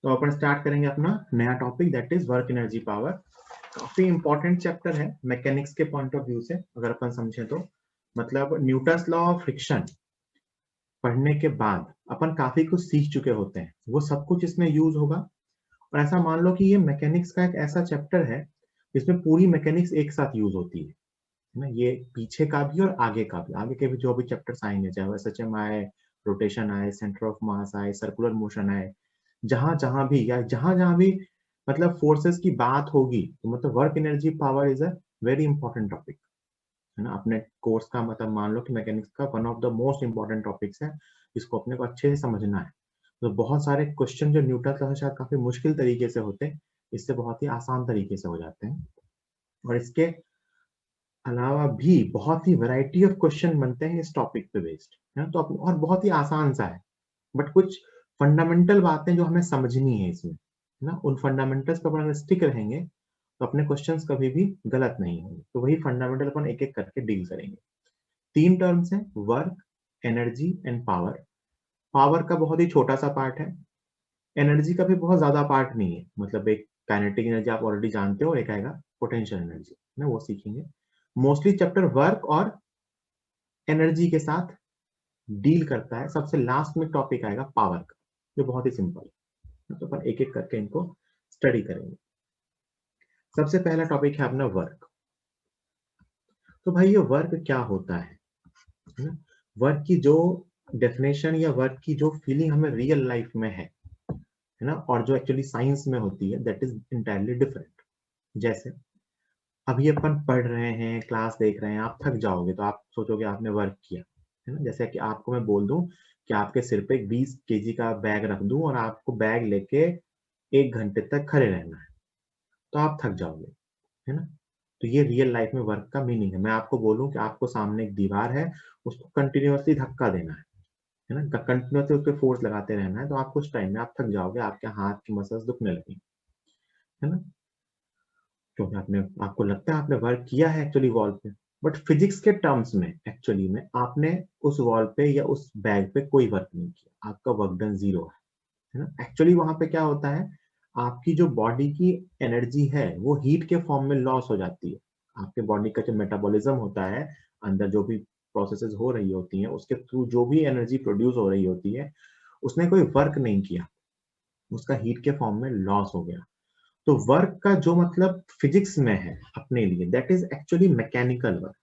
तो अपन स्टार्ट करेंगे अपना नया topic, that is work energy power. काफी इंपॉर्टेंट चैप्टर है मैकेनिक्स के पॉइंट ऑफ व्यू से, अगर अपन समझें तो। मतलब न्यूटन्स लॉ ऑफ फ्रिक्शन पढ़ने के बाद अपन काफी कुछ सीख चुके होते हैं, वो सब कुछ इसमें यूज होगा। और ऐसा मान लो कि ये मैकेनिक्स का एक ऐसा चैप्टर है जिसमें पूरी मैकेनिक्स एक साथ यूज होती है ना। ये पीछे का भी और आगे का भी, आगे के भी जो भी चैप्टर्स आएंगे, चाहे वो एसएचएम आए, रोटेशन आए, सेंटर ऑफ मास आए, सर्कुलर मोशन आए, जहां जहां भी या जहां जहां भी मतलब फोर्सेस की बात होगी, तो मतलब work energy power is a very important topic है ना। अपने कोर्स का मतलब मान लो कि मैकेनिक्स का one of the most important topics है, जिसको अपने को अच्छे से समझना है। तो बहुत सारे क्वेश्चन जो न्यूटन का शायद काफी मुश्किल तरीके से होते हैं, इससे बहुत ही आसान तरीके से हो जाते हैं। और इसके अलावा भी बहुत ही वैरायटी ऑफ क्वेश्चन बनते हैं इस टॉपिक पे बेस्ड है ना। तो और बहुत ही आसान सा है, बट कुछ फंडामेंटल बातें जो हमें समझनी है इसमें है ना, उन फंडामेंटल्स पर अगर स्टिक रहेंगे तो अपने क्वेश्चंस कभी भी गलत नहीं होंगे। तो वही फंडामेंटल अपन एक एक करके डील करेंगे। तीन टर्म्स हैं, work, energy and power. Power का बहुत ही छोटा सा पार्ट है, एनर्जी का भी बहुत ज्यादा पार्ट नहीं है। मतलब एक काइनेटिक एनर्जी आप ऑलरेडी जानते हो, एक आएगा पोटेंशियल एनर्जी ना, वो सीखेंगे। मोस्टली चैप्टर वर्क और एनर्जी के साथ डील करता है। सबसे लास्ट में टॉपिक आएगा पावर का, जो बहुत ही सिंपल है। तो अपन एक एक करके इनको स्टडी करेंगे। सबसे पहला टॉपिक है अपना वर्क। तो भाई ये वर्क क्या होता है ना? वर्क की जो डेफिनेशन या वर्क की जो फीलिंग हमें रियल लाइफ में है ना, और जो एक्चुअली साइंस में होती है, दैट इज इंटायरली डिफरेंट। जैसे अभी अपन पढ़ रहे हैं, क्लास देख रहे हैं, आप थक जाओगे तो आप सोचोगे आपने वर्क किया है ना। जैसे कि आपको मैं बोल दूं कि आपके सिर पे एक 20 केजी का बैग रख दूं और आपको बैग लेके 1 घंटे तक खड़े रहना है, तो आप थक जाओगे है ना। तो ये रियल लाइफ में वर्क का मीनिंग है। मैं आपको बोलूं कि आपको सामने एक दीवार है, उसको कंटिन्यूअसली धक्का देना है ना, कंटिन्यूअसली उस पर फोर्स लगाते रहना है, तो आप कुछ टाइम में आप थक जाओगे, आपके हाथ की मसल्स दुखने लगेंगी है ना। क्योंकि आपने, आपको लगता है आपने वर्क किया है एक्चुअली वॉल पे, बट फिजिक्स के टर्म्स में एक्चुअली में आपने उस वॉल पे या उस बैग पे कोई वर्क नहीं किया, आपका वर्क डन जीरो है ना। एक्चुअली वहां पे क्या होता है, आपकी जो बॉडी की एनर्जी है वो हीट के फॉर्म में लॉस हो जाती है। आपके बॉडी का जो मेटाबॉलिज्म होता है, अंदर जो भी प्रोसेसेस हो रही होती हैं, उसके थ्रू जो भी एनर्जी प्रोड्यूस हो रही होती है, उसने कोई वर्क नहीं किया, उसका हीट के फॉर्म में लॉस हो गया। तो वर्क का जो मतलब फिजिक्स में है अपने लिए, that is actually mechanical work.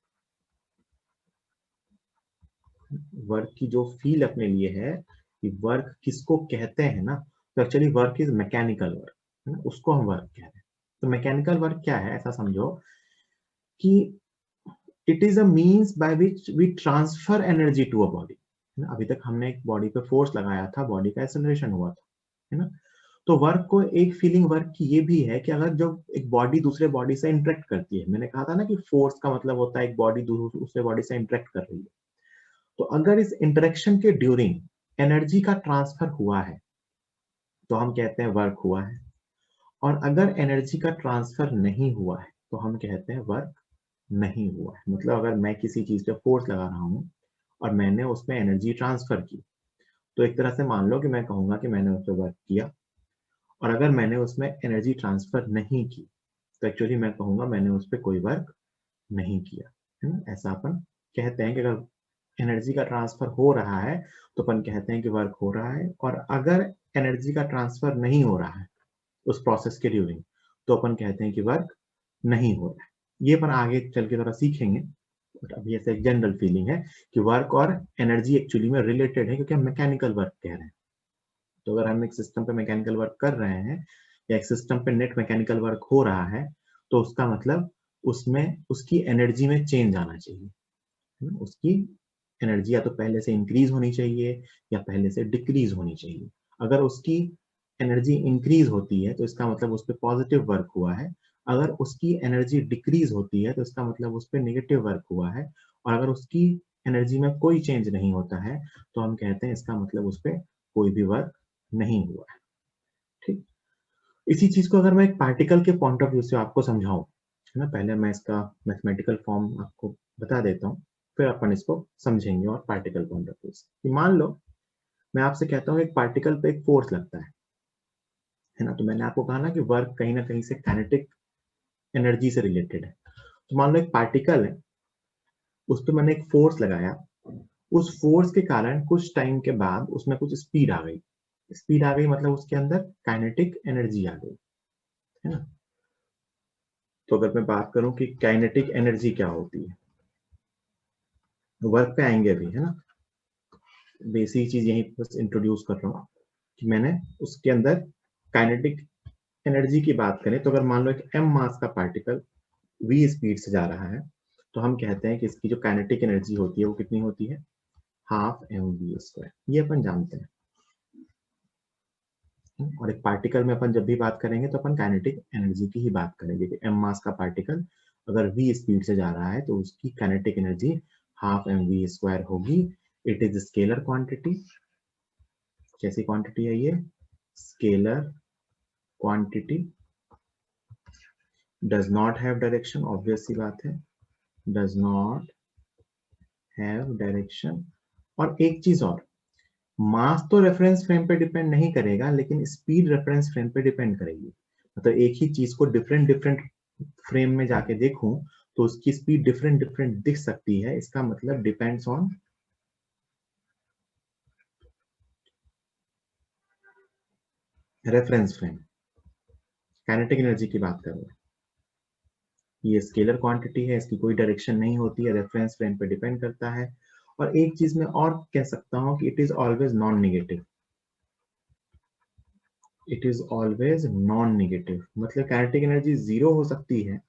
Work की जो फील अपने लिए है कि वर्क किसको कहते हैं ना, तो actually work is mechanical work है ना, उसको हम वर्क कह रहे हैं। तो मैकेनिकल वर्क क्या है, ऐसा समझो कि it is a means by which we transfer energy to a body. अभी तक हमने एक बॉडी पे फोर्स लगाया था, बॉडी का एक्सेलरेशन हुआ था है ना। तो वर्क को एक फीलिंग वर्क की ये भी है कि अगर जब एक बॉडी दूसरे बॉडी से इंटरेक्ट करती है, मैंने कहा था ना कि फोर्स का मतलब होता है एक बॉडी दूसरे बॉडी से इंटरेक्ट कर रही है, तो अगर इस इंटरेक्शन के ड्यूरिंग एनर्जी का ट्रांसफर हुआ है तो हम कहते हैं वर्क हुआ है। और अगर एनर्जी का ट्रांसफर नहीं हुआ है तो हम कहते हैं वर्क नहीं हुआ है। मतलब अगर मैं किसी चीज पे फोर्स लगा रहा हूं और मैंने उसमें एनर्जी ट्रांसफर की, तो एक तरह से मान लो कि मैं कहूंगा कि मैंने उस पर वर्क किया। और अगर मैंने उसमें एनर्जी ट्रांसफर नहीं की, तो एक्चुअली मैं कहूंगा मैंने उस पर कोई वर्क नहीं किया है ना। ऐसा अपन कहते हैं कि अगर एनर्जी का ट्रांसफर हो रहा है तो अपन कहते हैं कि वर्क हो रहा है, और अगर एनर्जी का ट्रांसफर नहीं हो रहा है उस प्रोसेस के ड्यूरिंग, तो अपन कहते हैं कि वर्क नहीं हो रहा है। ये अपन आगे चल के थोड़ा सीखेंगे, बट अभी ऐसे एक जनरल फीलिंग है कि वर्क और एनर्जी एक्चुअली में रिलेटेड है, क्योंकि हम मैकेनिकल वर्क कह रहे हैं। तो अगर हम एक सिस्टम पे मैकेनिकल वर्क कर रहे हैं या एक सिस्टम पे नेट मैकेनिकल वर्क हो रहा है, तो उसका मतलब उसमें उसकी एनर्जी में चेंज आना चाहिए है ना। उसकी एनर्जी या तो पहले से इंक्रीज होनी चाहिए या पहले से डिक्रीज होनी चाहिए। अगर उसकी एनर्जी इंक्रीज होती है तो इसका मतलब उस पर पॉजिटिव वर्क हुआ है। अगर उसकी एनर्जी डिक्रीज होती है तो इसका मतलब उस पर नेगेटिव वर्क हुआ है। और अगर उसकी एनर्जी में कोई चेंज नहीं होता है तो हम कहते हैं इसका मतलब उस पर कोई भी वर्क नहीं हुआ है। ठीक, इसी चीज को अगर मैं एक पार्टिकल के पॉइंट ऑफ व्यू से आपको समझाऊं है ना, पहले मैं इसका मैथमेटिकल फॉर्म आपको बता देता हूँ, फिर अपन इसको समझेंगे और पार्टिकल पॉइंट ऑफ व्यू से। मान लो मैं आपसे कहता हूँ एक पार्टिकल पे एक फोर्स लगता है ना। तो मैंने आपको कहा ना कि वर्क कहीं ना कहीं से काइनेटिक एनर्जी से रिलेटेड है। तो मान लो एक पार्टिकल है, उस पर मैंने एक फोर्स लगाया, उस फोर्स के कारण कुछ टाइम के बाद उसमें कुछ स्पीड आ गई। स्पीड आ गई मतलब उसके अंदर काइनेटिक एनर्जी आ गई, है ना। तो अगर मैं बात करूं कि काइनेटिक एनर्जी क्या होती है, वर्क पे आएंगे अभी, है ना। बेसिक चीज यही बस इंट्रोड्यूस कर रहा हूँ कि मैंने उसके अंदर काइनेटिक एनर्जी की बात करें तो अगर मान लो एक m मास का पार्टिकल v स्पीड से जा रहा है, तो हम कहते हैं कि इसकी जो काइनेटिक एनर्जी होती है वो कितनी होती है, हाफ mv²। ये अपन जानते हैं। और एक पार्टिकल में अपन जब भी बात करेंगे तो अपन काइनेटिक एनर्जी की ही बात करेंगे कि m मास का पार्टिकल अगर v स्पीड से जा रहा है तो उसकी काइनेटिक एनर्जी हाफ mv² होगी। It is scalar quantity. कैसी क्वांटिटी है ये, scalar quantity, does not have direction, obvious सी बात है, डज नॉट हैव डायरेक्शन। और एक चीज और, मास तो रेफरेंस फ्रेम पे डिपेंड नहीं करेगा लेकिन स्पीड रेफरेंस फ्रेम पे डिपेंड करेगी। मतलब एक ही चीज को डिफरेंट डिफरेंट फ्रेम में जाके देखूं तो उसकी स्पीड डिफरेंट डिफरेंट दिख सकती है। इसका मतलब depends on reference frame. Kinetic energy की बात कर रहे हैं, ये स्केलर क्वांटिटी है, इसकी कोई डायरेक्शन नहीं होती है, रेफरेंस फ्रेम पे डिपेंड करता है। और एक चीज मैं और कह सकता हूं कि it is always non negative. It is always non negative मतलब काइनेटिक एनर्जी जीरो हो सकती है,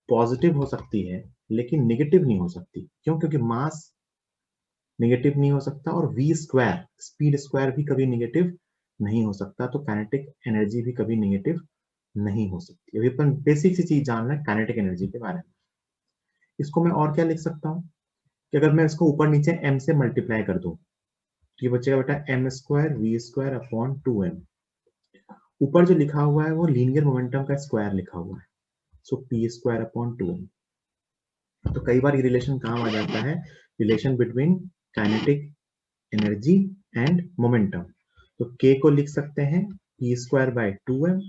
पॉजिटिव हो सकती है, लेकिन नेगेटिव नहीं हो सकती। क्यों? क्योंकि मास नेगेटिव नहीं हो सकता और v स्क्वायर, स्पीड स्क्वायर भी कभी नेगेटिव नहीं हो सकता। तो काइनेटिक एनर्जी भी कभी नेगेटिव नहीं हो सकती। अभी अपन बेसिक सी चीज जानना है काइनेटिक एनर्जी के बारे में। इसको मैं और क्या लिख सकता हूँ कि अगर मैं इसको ऊपर नीचे m से मल्टीप्लाई कर दूं तो ये बचेगा बेटा m²v²/2m। ऊपर जो लिखा हुआ है वो लीनियर मोमेंटम का स्क्वायर लिखा हुआ है, सो p²/2m। तो कई बार ये रिलेशन काम आ जाता है, relation between kinetic energy and momentum. तो k को लिख सकते हैं p²/2m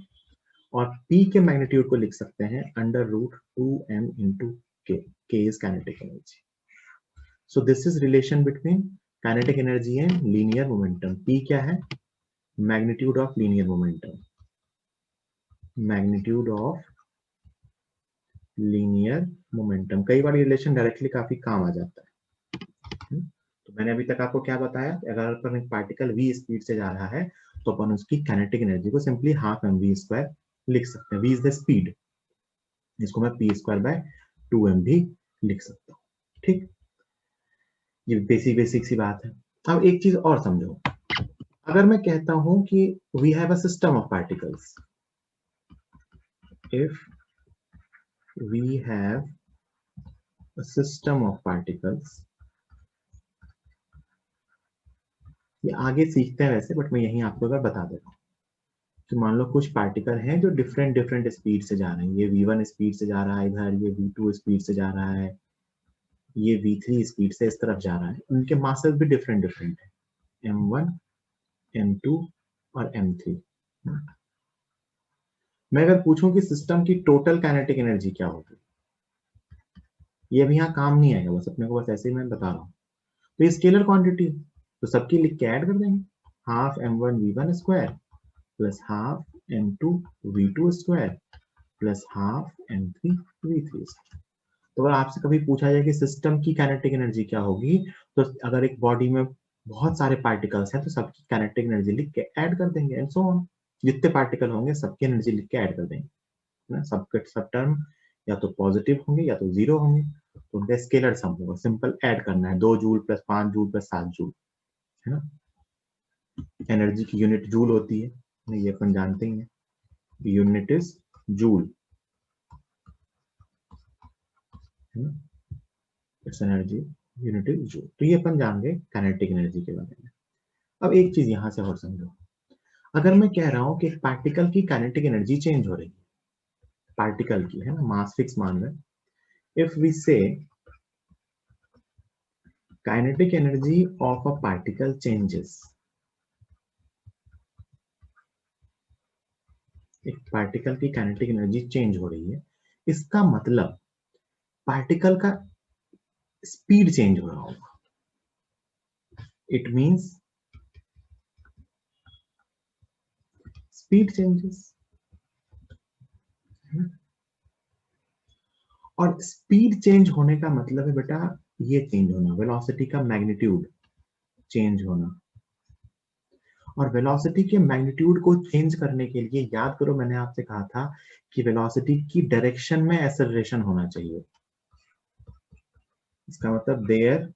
और p के मैग्नीट्यूड को लिख सकते हैं √2m × k। k is kinetic energy. So this is relation between kinetic energy and linear momentum. p क्या है, magnitude of linear momentum, magnitude of linear momentum. कई बार रिलेशन डायरेक्टली काफी काम आ जाता है। तो मैंने अभी तक आपको क्या बताया, अगर अपन एक पार्टिकल v स्पीड से जा रहा है तो अपन उसकी काइनेटिक एनर्जी को सिंपली हाफ mv² लिख सकते हैं। v इज द स्पीड, इसको मैं p²/2m भी लिख सकता हूँ। ठीक, ये बेसिक सी बात है। अब एक चीज और समझो, अगर मैं कहता हूं कि we have a system of particles, if we have a system of particles, ये आगे सीखते हैं वैसे, बट मैं यही आपको अगर बता देता हूँ कि मान लो कुछ पार्टिकल हैं जो डिफरेंट डिफरेंट स्पीड से जा रहे हैं। ये v1 स्पीड से जा रहा है इधर, ये v2 स्पीड से जा रहा है, ये v3 स्पीड से इस तरफ जा रहा है। उनके मासेस भी डिफरेंट डिफरेंट है, m1, m2 और m3। मैं अगर पूछूं कि सिस्टम की टोटल काइनेटिक एनर्जी क्या होगी, ये भी यहाँ काम नहीं आएगा, बस अपने को बस ऐसे ही मैं बता रहा हूँ। तो ये स्केलर क्वांटिटी, तो सबकी लिख के ऐड कर देंगे, half m1v1² plus half m2v2² plus half m3v3। तो अगर आपसे कभी पूछा जाए कि सिस्टम की काइनेटिक एनर्जी क्या होगी, तो अगर एक बॉडी में बहुत सारे पार्टिकल्स हैं तो सबकी काइनेटिक एनर्जी लिख के ऐड कर देंगे, एंड सो ऑन। जितने पार्टिकल होंगे सबकी एनर्जी लिख के ऐड कर देंगे ना। सबके सब टर्म या तो पॉजिटिव होंगे या तो जीरो होंगे, तो उनका स्केलर सम होगा। सिंपल ऐड करना है, 2 joule plus 5 joule plus 7 joule, है ना। एनर्जी की यूनिट जूल होती है, ये अपन जानते ही हैं, यूनिट इज जूल, है ना। It's energy unit is joule. तो ये अपन जान गए काइनेटिक एनर्जी के बारे में। अब एक चीज यहां से और समझो, अगर मैं कह रहा हूं कि एक पार्टिकल की काइनेटिक एनर्जी चेंज हो रही है, पार्टिकल की, है ना, मास फिक्स मान रहे, इफ वी से kinetic energy of a particle changes, एक पार्टिकल की काइनेटिक एनर्जी चेंज हो रही है, इसका मतलब पार्टिकल का स्पीड चेंज हो रहा होगा। It means speed changes. और स्पीड चेंज होने का मतलब है बेटा ये चेंज होना, वेलोसिटी का मैग्नीट्यूड चेंज होना। और वेलोसिटी के मैग्नीट्यूड को चेंज करने के लिए याद करो मैंने आपसे कहा था कि वेलोसिटी की डायरेक्शन में एक्सेलरेशन होना चाहिए। इसका मतलब there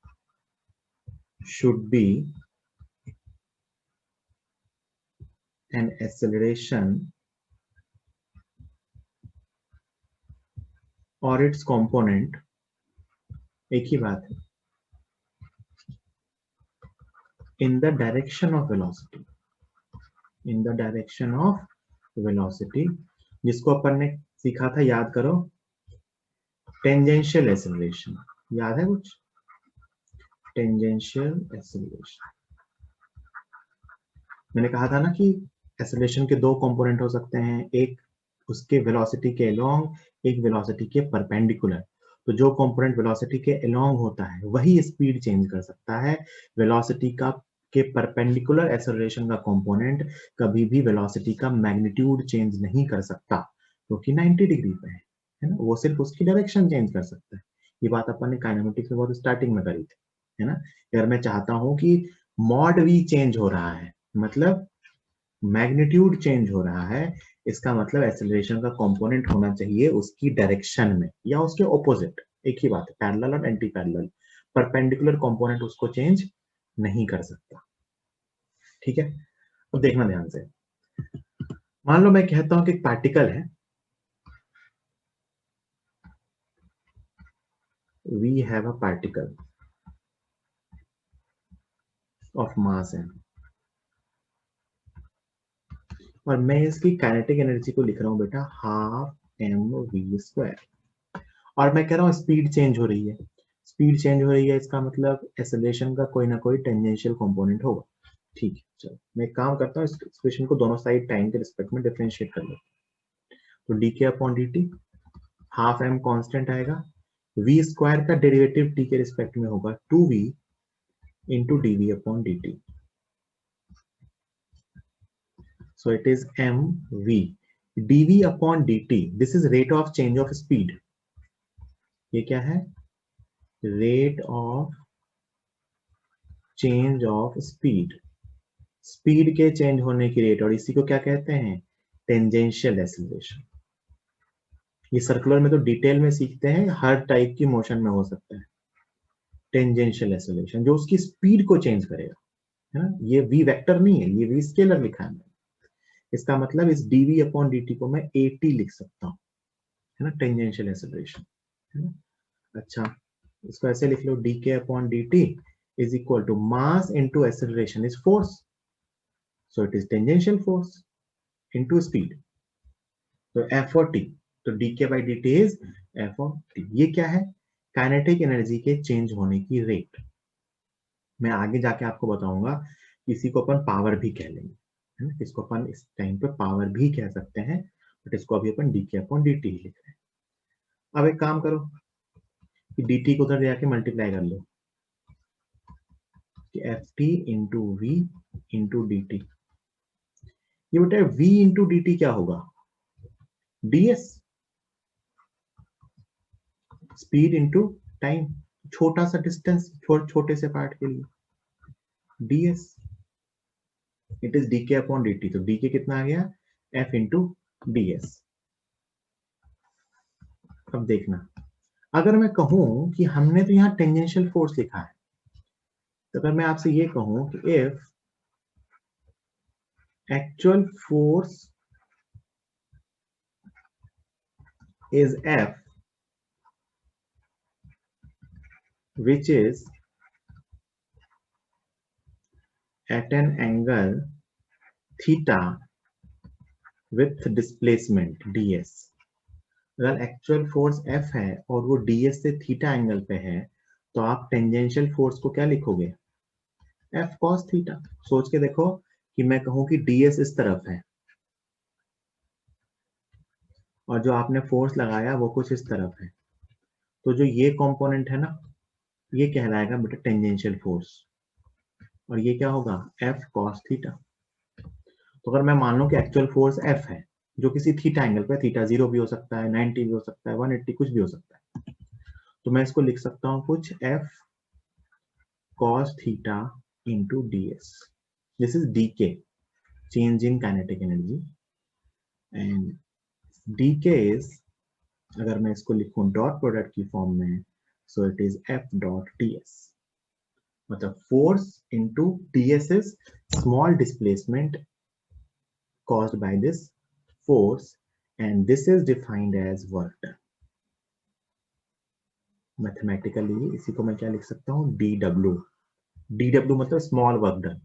should be an acceleration और इट्स कंपोनेंट, एक ही बात है, in the direction of velocity, in the direction of velocity, जिसको अपन ने सीखा था, याद करो, टेंजेंशियल एक्सेलरेशन। याद है कुछ? Tangential acceleration. मैंने कहा था ना कि एक्सेलरेशन के दो कंपोनेंट हो सकते हैं, एक उसके वेलोसिटी के अलोंग, एक वेलोसिटी के परपेंडिकुलर। तो जो कंपोनेंट वेलोसिटी के अलोंग होता है वही स्पीड चेंज कर सकता है। वेलोसिटी का के परपेंडिकुलर एक्सेलरेशन का कंपोनेंट कभी भी वेलोसिटी का मैग्नीट्यूड चेंज नहीं कर सकता, क्योंकि 90 डिग्री पे है ना, वो सिर्फ उसकी डायरेक्शन चेंज कर सकता है। ये बात अपन ने काइनेमेटिक्स में बहुत स्टार्टिंग में करी थी, है ना। अगर मैं चाहता हूं कि मॉड वी चेंज हो रहा है, मतलब मैग्नीट्यूड चेंज हो रहा है, इसका मतलब एक्सेलरेशन का कंपोनेंट होना चाहिए उसकी डायरेक्शन में या उसके ऑपोजिट, एक ही बात है, पैरेलल और एंटी पैरेलल। परपेंडिकुलर कंपोनेंट उसको चेंज नहीं कर सकता। ठीक है, अब देखना ध्यान से। मान लो मैं कहता हूं कि एक पार्टिकल है, we have a particle of mass m, और मैं इसकी काइनेटिक एनर्जी को लिख रहा हूं बेटा ½ mv², और मैं कह रहा हूं स्पीड चेंज हो रही है। स्पीड चेंज हो रही है, इसका मतलब एक्सेलरेशन का कोई ना कोई टेंजेंशियल कंपोनेंट होगा। ठीक है, चलो मैं एक काम करता हूँ, इस इक्वेशन को दोनों साइड टाइम के रिस्पेक्ट में डिफरेंशिएट कर लो। तो dk upon dt, ½ m constant आएगा, v² का डेरिवेटिव t के रिस्पेक्ट में होगा 2v into dv upon dt, so it is mv dv upon dt, this is rate of change of speed। ये क्या है? Rate of change of speed, speed के change होने की रेट, और इसी को क्या कहते हैं? Tangential acceleration. ये सर्कुलर में तो डिटेल में सीखते हैं, हर टाइप की मोशन में हो सकता है। टेंजेंशियल एक्सेलरेशन जो उसकी स्पीड को चेंज करेगा, है ना। ये v वेक्टर नहीं है, ये v स्केलर लिखा है। इसका मतलब इस dv अपॉन dt को मैं at लिख सकता हूँ, है ना, टेंजेंशियल एक्सेलरेशन, है ना। अच्छा, इसको ऐसे लिख लो, dk upon dt is equal to mass into acceleration is force, so it is tangential force into speed, तो f और t, तो dk by dt is f of t। ये क्या है? काइनेटिक एनर्जी के चेंज होने की रेट। मैं आगे जाके आपको बताऊंगा, इसी को अपन पावर भी कह लेंगे, है ना, इसको अपन इस टाइम पे पावर भी कह सकते हैं, बट इसको अभी अपन dk अपॉन dt ही लिख रहे हैं। अब एक काम करो कि dt को उधर जाके मल्टीप्लाई कर लो, कि ft into V into D T. ये बेटा v इंटू डी टी क्या होगा? ds, स्पीड इंटू टाइम, छोटा सा डिस्टेंस छोटे से पार्ट के लिए, ds it is dk upon dt, तो dk कितना आ गया? f into ds। अब देखना, अगर मैं कहूं कि हमने तो यहाँ टेंजेंशियल फोर्स लिखा है, तो अगर मैं आपसे ये कहूं कि if actual force is F, which is at an angle theta with displacement ds। अगर एक्चुअल फोर्स F है और वो ds से थीटा एंगल पे है, तो आप टेंजेंशियल फोर्स को क्या लिखोगे? F cos theta. सोच के देखो कि मैं कहूं कि ds इस तरफ है, और जो आपने फोर्स लगाया वो कुछ इस तरफ है, तो जो ये कंपोनेंट है ना, ये कहलाएगा बेटा टेंजेंशियल फोर्स, और ये क्या होगा F cos थीटा। तो अगर मैं मान लूं कि एक्चुअल फोर्स F है, जो किसी थीटा एंगल पे, थीटा 0 भी हो सकता है, 90 भी हो सकता है, 180 कुछ भी हो सकता है, तो मैं इसको लिख सकता हूं कुछ F cos theta into ds. This is dk, change in kinetic energy, and dk is, अगर मैं इसको लिखूं डॉट प्रोडक्ट की फॉर्म में, so it is F dot ds, मतलब force into ds is small displacement caused by this force, and this is defined as work done. Mathematically इसी को मैं क्या लिख सकता हूँ, dw। dw मतलब स्मॉल वर्क डन,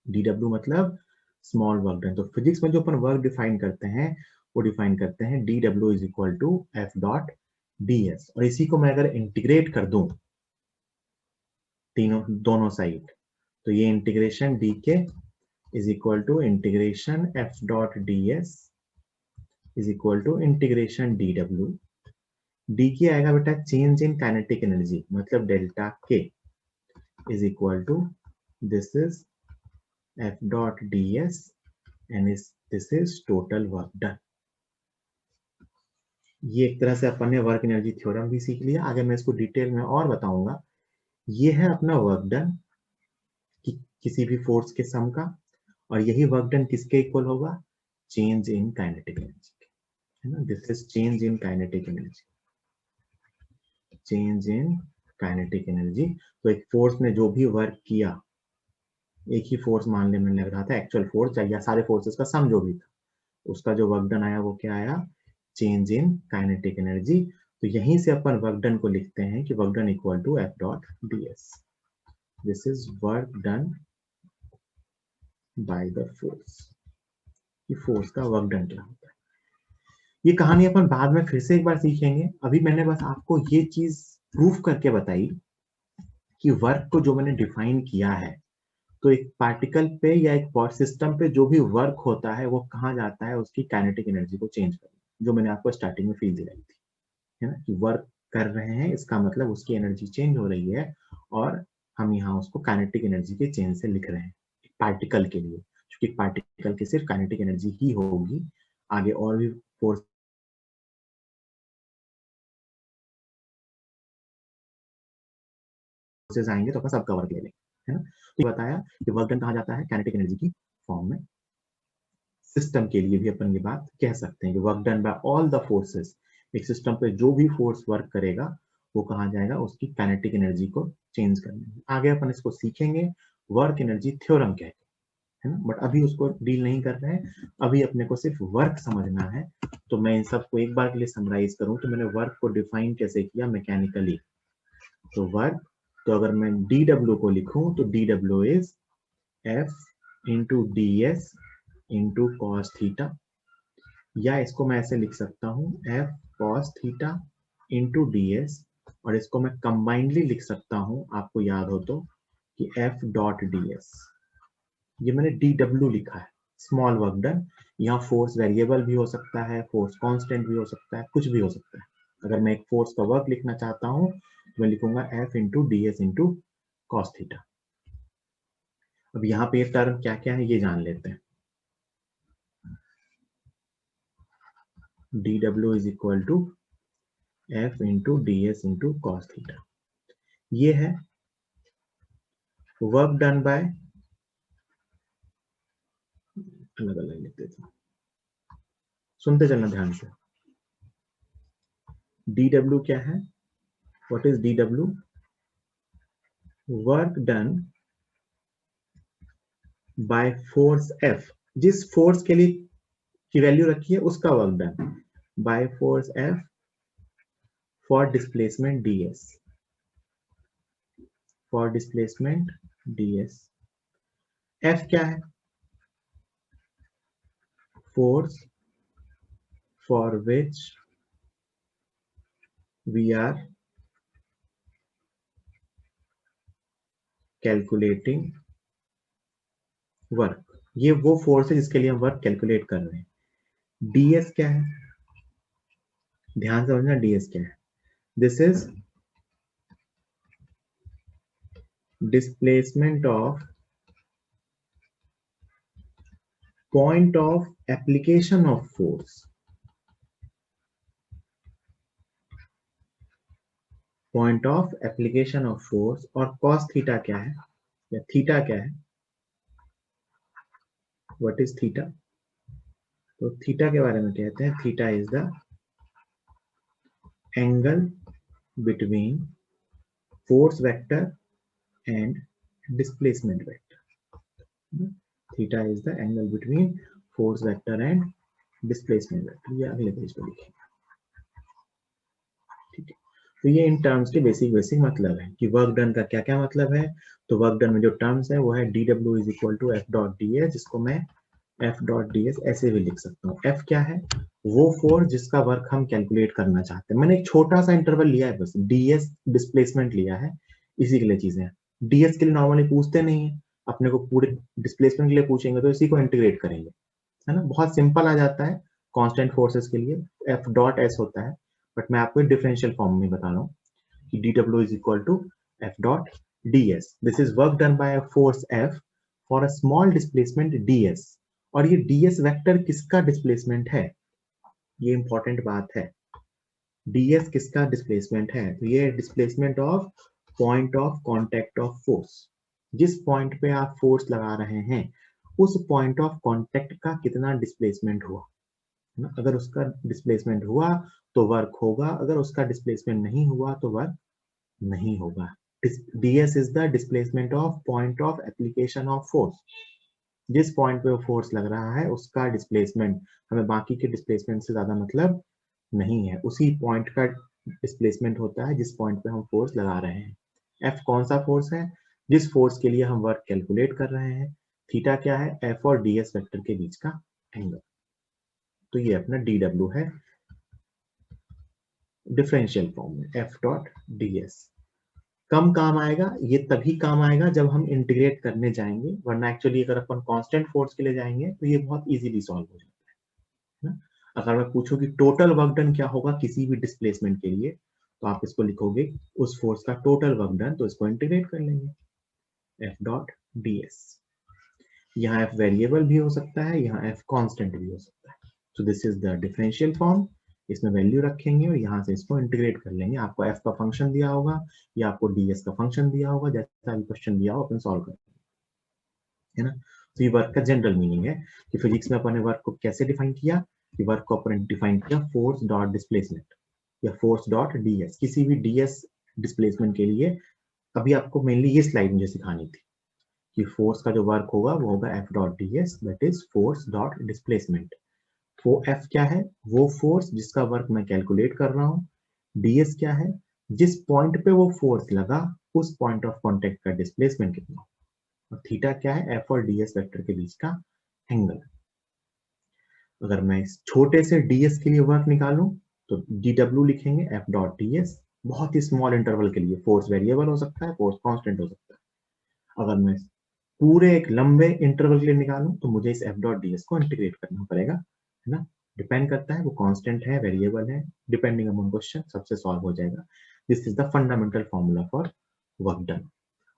dw मतलब स्मॉल वर्क डन। तो फिजिक्स में जो अपन वर्क डिफाइन करते हैं वो डिफाइन करते हैं dw is equal to f dot ds, और इसी को मैं अगर इंटीग्रेट कर दूं तीनों दोनों साइड, तो ये integration dk is equal to integration f dot ds is equal to integration dw। dk आएगा बेटा चेंज इन काइनेटिक एनर्जी, मतलब delta k is equal to this is f dot ds and this is total work done। ये एक तरह से अपन ने work energy theorem भी सीख लिया। आगे मैं इसको डिटेल में और बताऊंगा। ये है अपना वर्क डन किसी भी फोर्स के सम का, और यही वर्क डन किसके इक्वल होगा, चेंज इन काइनेटिक एनर्जी, है ना। This is change in kinetic energy, change in kinetic energy. तो एक फोर्स ने जो भी वर्क किया, एक ही फोर्स मानने में लग रहा था, एक्चुअल फोर्स या सारे फोर्सेस का सम जो भी था, उसका जो वर्क डन आया वो क्या आया, चेंज इन काइनेटिक एनर्जी। तो यहीं से अपन वर्क डन को लिखते हैं कि work done equal to F dot ds। This is work done by the force. कि फोर्स का वर्क डन क्या होता है, ये कहानी अपन बाद में फिर से एक बार सीखेंगे। अभी मैंने बस आपको ये चीज प्रूफ करके बताई कि वर्क को जो मैंने डिफाइन किया है, तो एक पार्टिकल पे या एक सिस्टम पे जो भी वर्क होता है वो कहाँ जाता है, उसकी काइनेटिक एनर्जी को चेंज करने, जो मैंने आपको स्टार्टिंग में फील दिलाई थी, है ना, कि वर्क कर रहे हैं इसका मतलब उसकी एनर्जी चेंज हो रही है, और हम यहाँ उसको काइनेटिक एनर्जी के चेंज से लिख रहे हैं पार्टिकल के लिए, क्योंकि पार्टिकल की सिर्फ काइनेटिक एनर्जी ही होगी, आगे और भी फोर्सेज आएंगे तो अपन सबका वर्क ले लेंगे, है ना। तो ये बताया कि वर्क डन कहा जाता है काइनेटिक एनर्जी की फॉर्म में। सिस्टम के लिए भी अपन ये बात कह सकते हैं कि work done bye all the forces, एक सिस्टम पे जो भी फोर्स वर्क करेगा वो कहा जाएगा, उसकी काइनेटिक एनर्जी को चेंज करने। आगे अपन इसको सीखेंगे वर्क एनर्जी थ्योरम क्या है ना, बट अभी उसको डील नहीं कर रहे हैं, अभी अपने को सिर्फ वर्क समझना है। तो मैं इन सबको एक बार के लिए समराइज करूं तो मैंने वर्क को डिफाइन कैसे किया मैकेनिकली। तो वर्क, तो अगर मैं dw को लिखूं तो dw is f into ds into cos theta, या इसको मैं ऐसे लिख सकता हूँ f cos theta into ds, और इसको मैं कंबाइंडली लिख सकता हूँ, आपको याद हो तो, कि f डॉट ds। ये मैंने dw लिखा है, स्मॉल वर्क डन। यहाँ फोर्स वेरिएबल भी हो सकता है, फोर्स कांस्टेंट भी हो सकता है, कुछ भी हो सकता है। अगर मैं एक फोर्स का वर्क लिखना चाहता हूँ तो मैं लिखूंगा f into ds into cos theta. अब यहाँ पे टर्म क्या क्या है ये जान लेते हैं। dw is equal to f into ds into cos theta, ये है वर्क डन बाय, अलग अलग लिख देता हूं, सुनते चलना ध्यान से। dw क्या है, what is dw, work done by force F, जिस फोर्स के लिए की वैल्यू रखी है उसका work done, by force F for displacement ds, for displacement ds। F क्या है, force for which we are calculating work, ये वो फोर्स है जिसके लिए हम वर्क कैलकुलेट कर रहे हैं। ds क्या है, ध्यान से समझना ds क्या है। This is displacement of point of application of force, point of application of force। और cos थीटा क्या है या थीटा क्या है, व्हाट इज थीटा। तो थीटा के बारे में कहते हैं theta is the angle between force vector and displacement vector. Theta is the angle between force vector and displacement vector. ये अगले पेज पर लिखेंगे, ठीक है। तो ये इन टर्म्स के बेसिक मतलब है कि वर्क डन का क्या क्या मतलब है। तो वर्क डन में जो टर्म्स है वो है dw is equal to F dot D S, जिसको मैं एफ डॉट डी एस ऐसे भी लिख सकता हूँ। एफ क्या है, वो फोर्स जिसका वर्क हम कैलकुलेट करना चाहते हैं। मैंने एक छोटा सा इंटरवल लिया है बस, ds डिस्प्लेसमेंट लिया है, इसी के लिए चीजें। ds के लिए नॉर्मली पूछते नहीं है, अपने को पूरे डिस्प्लेसमेंट के लिए पूछेंगे तो इसी को इंटीग्रेट करेंगे, है ना। बहुत सिंपल आ जाता है कांस्टेंट फोर्सेस के लिए एफ डॉट एस होता है, बट मैं आपको डिफरेंशियल फॉर्म में बता रहा हूँ कि dw is equal to f dot ds. This is work done by a force f for a small displacement ds। और ये ds वेक्टर किसका डिस्प्लेसमेंट है, ये इंपॉर्टेंट बात है। ds किसका डिस्प्लेसमेंट है, तो ये displacement of point of contact of force. जिस पॉइंट पे आप फोर्स लगा रहे हैं उस पॉइंट ऑफ कांटेक्ट का कितना डिस्प्लेसमेंट हुआ ना। अगर उसका डिस्प्लेसमेंट हुआ तो वर्क होगा, अगर उसका डिस्प्लेसमेंट नहीं हुआ तो वर्क नहीं होगा। ds is the displacement of point of application of force. जिस पॉइंट पे वो फोर्स लग रहा है उसका डिस्प्लेसमेंट, हमें बाकी के डिस्प्लेसमेंट से ज्यादा मतलब नहीं है, उसी पॉइंट का डिस्प्लेसमेंट होता है जिस पॉइंट पे हम फोर्स लगा रहे हैं। F कौन सा फोर्स है, जिस फोर्स के लिए हम वर्क कैलकुलेट कर रहे हैं। थीटा क्या है, F और ds वेक्टर के बीच का एंगल। तो ये अपना dw है डिफरेंशियल फॉर्म में, F डॉट ds। कम काम आएगा, ये तभी काम आएगा जब हम इंटीग्रेट करने जाएंगे, वरना एक्चुअली अगर अपन कांस्टेंट फोर्स के लिए जाएंगे तो ये बहुत इजीली सॉल्व हो जाता है ना। अगर मैं पूछूं कि टोटल वर्क डन क्या होगा किसी भी डिस्प्लेसमेंट के लिए, तो आप इसको लिखोगे उस फोर्स का टोटल वर्क डन, तो इसको इंटीग्रेट कर लेंगे एफ डॉट डी एस। यहाँ एफ वेरिएबल भी हो सकता है, यहाँ एफ कांस्टेंट भी हो सकता है। So this is the differential form, इसमें वैल्यू रखेंगे और यहाँ से इसको इंटीग्रेट कर लेंगे। आपको एफ का फंक्शन दिया होगा या आपको ds का फंक्शन दिया होगा, जैसा भी क्वेश्चन दिया हो अपन सॉल्व करेंगे, है ना। तो ये वर्क का जनरल मीनिंग है कि फिजिक्स में अपन ने वर्क को कैसे डिफाइन किया, कि वर्क को अपन डिफाइन किया फोर्स डॉट डिस्प्लेसमेंट या फोर्स डॉट ds। किसी भी ds डिस्प्लेसमेंट के लिए अभी आपको मेनली ये स्लाइड मुझे सिखानी थी कि फोर्स का जो वर्क होगा वो होगा F dot ds, that is force dot displacement. वो एफ क्या है, वो फोर्स जिसका वर्क मैं कैलकुलेट कर रहा हूँ। ds क्या है, जिस पॉइंट पे वो फोर्स लगा उस पॉइंट ऑफ कांटेक्ट का डिस्प्लेसमेंट कितना। और थीटा क्या है, एफ और ds वेक्टर के बीच का एंगल। अगर मैं इस छोटे से ds के लिए वर्क निकालूं तो dw लिखेंगे एफ डॉट ds। बहुत ही स्मॉल इंटरवल के लिए फोर्स वेरिएबल हो सकता है, फोर्स कांस्टेंट हो सकता है। अगर मैं पूरे एक लंबे इंटरवल के लिए निकालूं तो मुझे इस एफ डॉट ds को इंटीग्रेट करना पड़ेगा, है ना। डिपेंड करता है वो कांस्टेंट है, वेरिएबल है, डिपेंडिंग अपॉन क्वेश्चन सबसे सॉल्व हो जाएगा। This is the fundamental formula for work done.